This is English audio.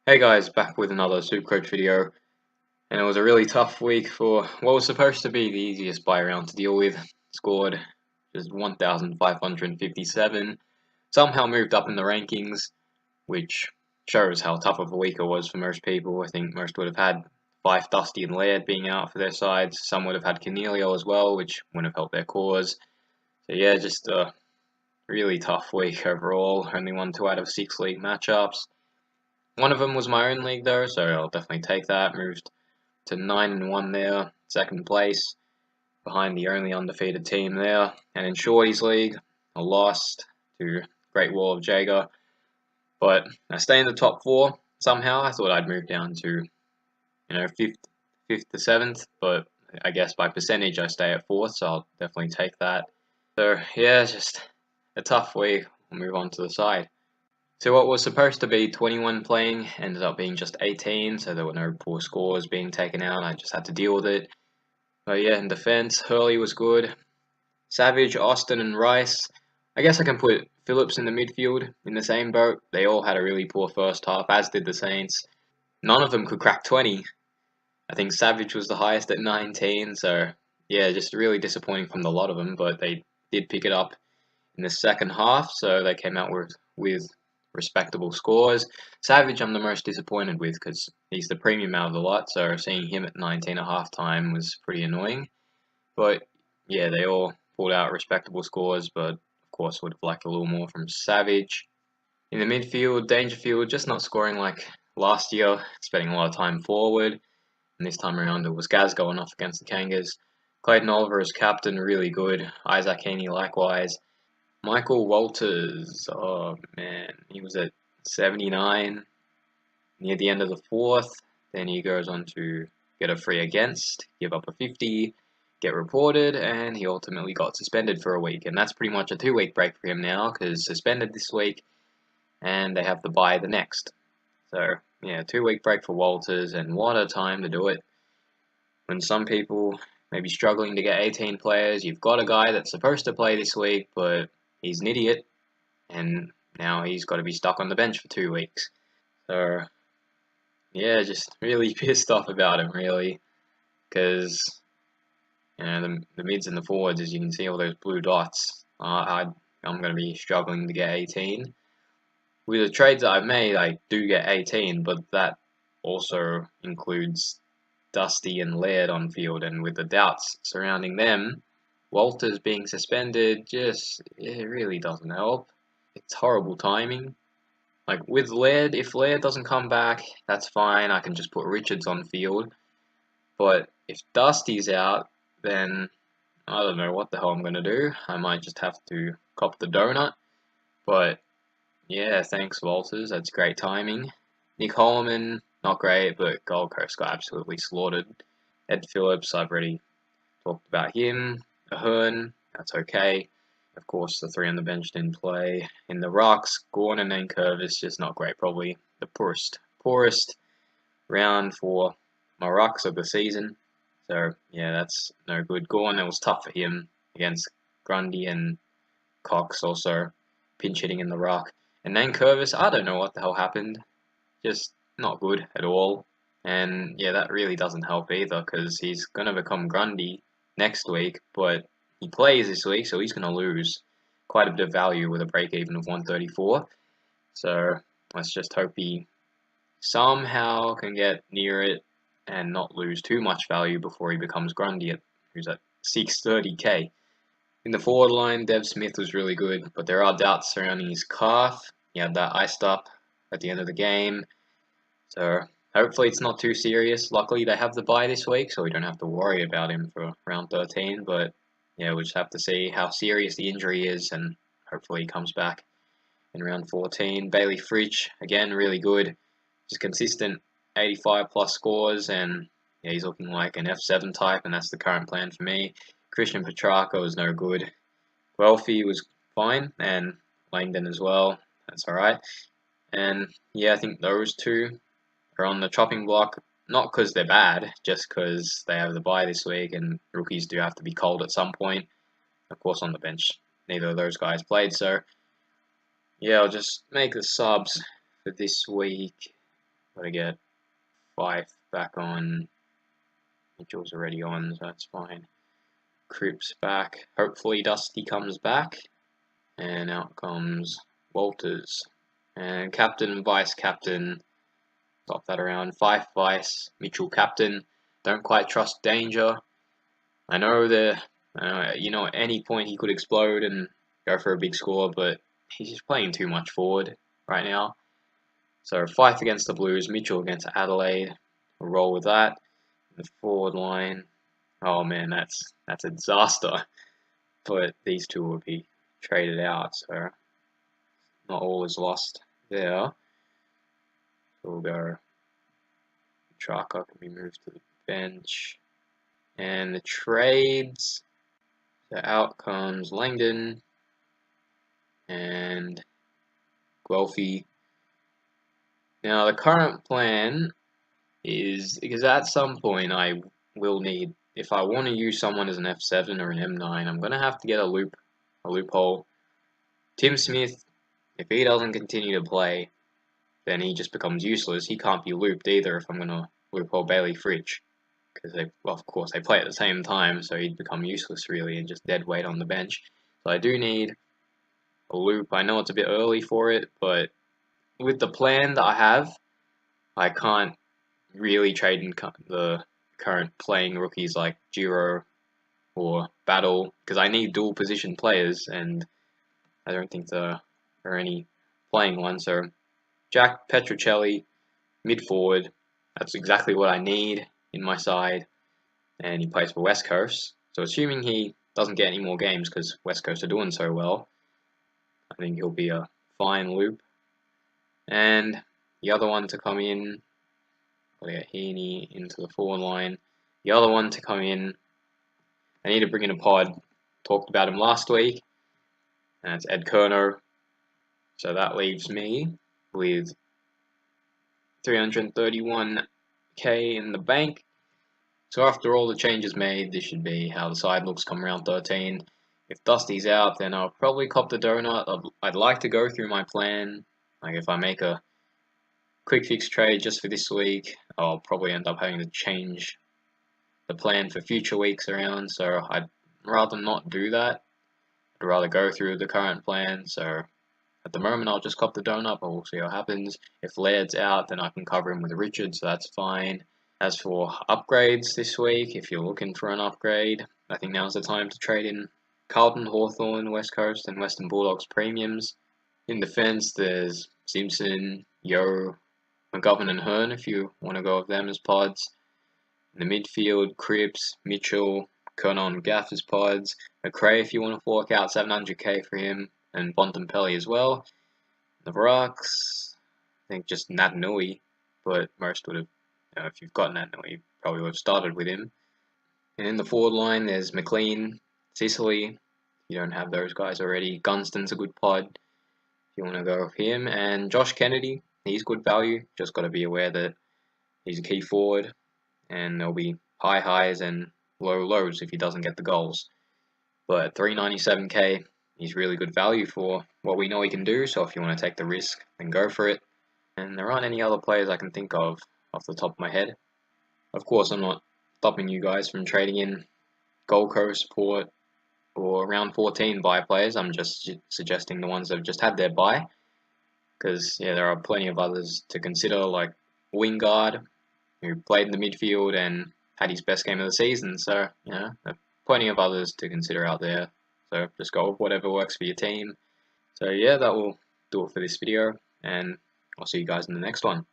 Hey guys, back with another SuperCoach video, and it was a really tough week for what was supposed to be the easiest buy round to deal with. Scored just 1,557, somehow moved up in the rankings, which shows how tough of a week it was for most people. I think most would have had Fife, Dusty and Laird being out for their sides. Some would have had Cornelio as well, which wouldn't have helped their cause. So yeah, just a really tough week overall. Only won 2 out of 6 league matchups. One of them was my own league though, so I'll definitely take that. Moved to 9-1 there, second place, behind the only undefeated team there. And in Shorty's league, I lost to Great Wall of Jager, but I stay in the top 4 somehow. I thought I'd move down to, fifth to 7th, but I guess by percentage I stay at 4th, so I'll definitely take that. So yeah, just a tough week. We'll move on to the side. So what was supposed to be 21 playing ended up being just 18, so there were no poor scores being taken out. I just had to deal with it. But yeah, in defense, Hurley was good. Savage, Austin, and Rice. I guess I can put Phillips in the midfield in the same boat. They all had a really poor first half, as did the Saints. None of them could crack 20. I think Savage was the highest at 19, so yeah, just really disappointing from the lot of them, but they did pick it up in the second half, so they came out with respectable scores. Savage I'm the most disappointed with because he's the premium out of the lot, so seeing him at 19 at halftime was pretty annoying. But yeah, they all pulled out respectable scores, but of course would have liked a little more from Savage. In the midfield, Dangerfield just not scoring like last year, spending a lot of time forward, and this time around it was Gaz going off against the Kangas. Clayton Oliver as captain, really good. Isaac Heaney likewise. Michael Walters, oh man, he was at 79 near the end of the 4th. Then he goes on to get a free against, give up a 50, get reported, and he ultimately got suspended for a week. And that's pretty much a 2-week break for him now, because suspended this week, and they have the bye the next. So yeah, 2-week break for Walters, and what a time to do it. When some people may be struggling to get 18 players, you've got a guy that's supposed to play this week, but he's an idiot, and now he's got to be stuck on the bench for 2 weeks. So, yeah, just really pissed off about him, really, because the mids and the forwards, as you can see, all those blue dots. I'm going to be struggling to get 18. With the trades that I've made, I do get 18, but that also includes Dusty and Laird on field, and with the doubts surrounding them, Walters being suspended it really doesn't help. It's horrible timing. Like with Laird, if Laird doesn't come back, that's fine. I can just put Richards on field. But if Dusty's out, then I don't know what the hell I'm going to do. I might just have to cop the donut. But yeah, thanks Walters. That's great timing. Nick Holloman, not great, but Gold Coast got absolutely slaughtered. Ed Phillips, I've already talked about him. Ahern, that's okay. Of course, the 3 on the bench didn't play. In the Rucks, Gorn and Nankervis, just not great. Probably the poorest round for my Rucks of the season. So, yeah, that's no good. Gorn, it was tough for him against Grundy and Cox also pinch hitting in the Ruck. And Nankervis, I don't know what the hell happened. Just not good at all. And, yeah, that really doesn't help either because he's going to become Grundy next week, but he plays this week, so he's going to lose quite a bit of value with a break-even of 134. So let's just hope he somehow can get near it and not lose too much value before he becomes Grundy, who's at 630k. In the forward line, Dev Smith was really good, but there are doubts surrounding his calf. He had that iced up at the end of the game, so hopefully it's not too serious. Luckily they have the bye this week, so we don't have to worry about him for round 13. But yeah, we'll just have to see how serious the injury is, and hopefully he comes back in round 14. Bailey Fridge, again, really good. Just consistent 85 plus scores, and yeah, he's looking like an F7 type, and that's the current plan for me. Christian Petrarca is no good. Guelphy was fine, and Langdon as well. That's alright. And yeah, I think those two are on the chopping block, not because they're bad, just because they have the bye this week and rookies do have to be cold at some point. Of course, on the bench, neither of those guys played, so yeah, I'll just make the subs for this week. Gotta get Fife back on. Mitchell's already on, so that's fine. Cripps back. Hopefully Dusty comes back. And out comes Walters. And captain and vice captain. Swap that around. Fife vice. Mitchell captain. Don't quite trust Danger. I know at any point he could explode and go for a big score, but he's just playing too much forward right now. So Fife against the Blues, Mitchell against Adelaide. We'll roll with that. The forward line. Oh man, that's a disaster. But these two will be traded out, so not all is lost there. So we'll go. Trucker can be moved to the bench. And the trades. So out comes Langdon and Guelphy. Now the current plan is, because at some point I will need, if I want to use someone as an F7 or an M9, I'm going to have to get a loophole. Tim Smith, if he doesn't continue to play, then he just becomes useless. He can't be looped either if I'm going to loophole Bailey Fritsch. Because of course they play at the same time, so he'd become useless really and just dead weight on the bench. So I do need a loop. I know it's a bit early for it, but with the plan that I have, I can't really trade in the current playing rookies like Giro or Battle, because I need dual position players, and I don't think there are any playing ones. So Jack Petrocelli, mid forward, that's exactly what I need in my side, and he plays for West Coast. So assuming he doesn't get any more games because West Coast are doing so well, I think he'll be a fine loop. And the other one to come in, gotta get Heaney into the forward line. The other one to come in, I need to bring in a pod. Talked about him last week, and it's Ed Kerno. So that leaves me with 331k in the bank. So after all the changes made, this should be how the side looks come round 13. If Dusty's out, then I'll probably cop the donut. I'd like to go through my plan. Like if I make a quick fix trade just for this week, I'll probably end up having to change the plan for future weeks around. So I'd rather not do that. I'd rather go through the current plan. So at the moment, I'll just cop the donut, but we'll see what happens. If Laird's out, then I can cover him with Richard, so that's fine. As for upgrades this week, if you're looking for an upgrade, I think now's the time to trade in Carlton, Hawthorn, West Coast, and Western Bulldogs premiums. In defence, there's Simpson, Yo, McGovern, and Hearn if you want to go with them as pods. In the midfield, Cripps, Mitchell, Kerno and Gaff as pods. McRae if you want to fork out 700k for him, and Bontempelli as well. The Rucks, I think just Natanui, but most would have, if you've got Natanui, you probably would have started with him. And in the forward line, there's McLean, Sicily. You don't have those guys already. Gunston's a good pod if you want to go with him. And Josh Kennedy, he's good value. Just got to be aware that he's a key forward, and there'll be high highs and low lows if he doesn't get the goals. But 397k, he's really good value for what we know he can do. So if you want to take the risk, then go for it. And there aren't any other players I can think of off the top of my head. Of course, I'm not stopping you guys from trading in Gold Coast, Port, or round 14 buy players. I'm just suggesting the ones that have just had their buy, because there are plenty of others to consider, like Wingard, who played in the midfield and had his best game of the season. So there are plenty of others to consider out there. So just go with whatever works for your team. So that will do it for this video, and I'll see you guys in the next one.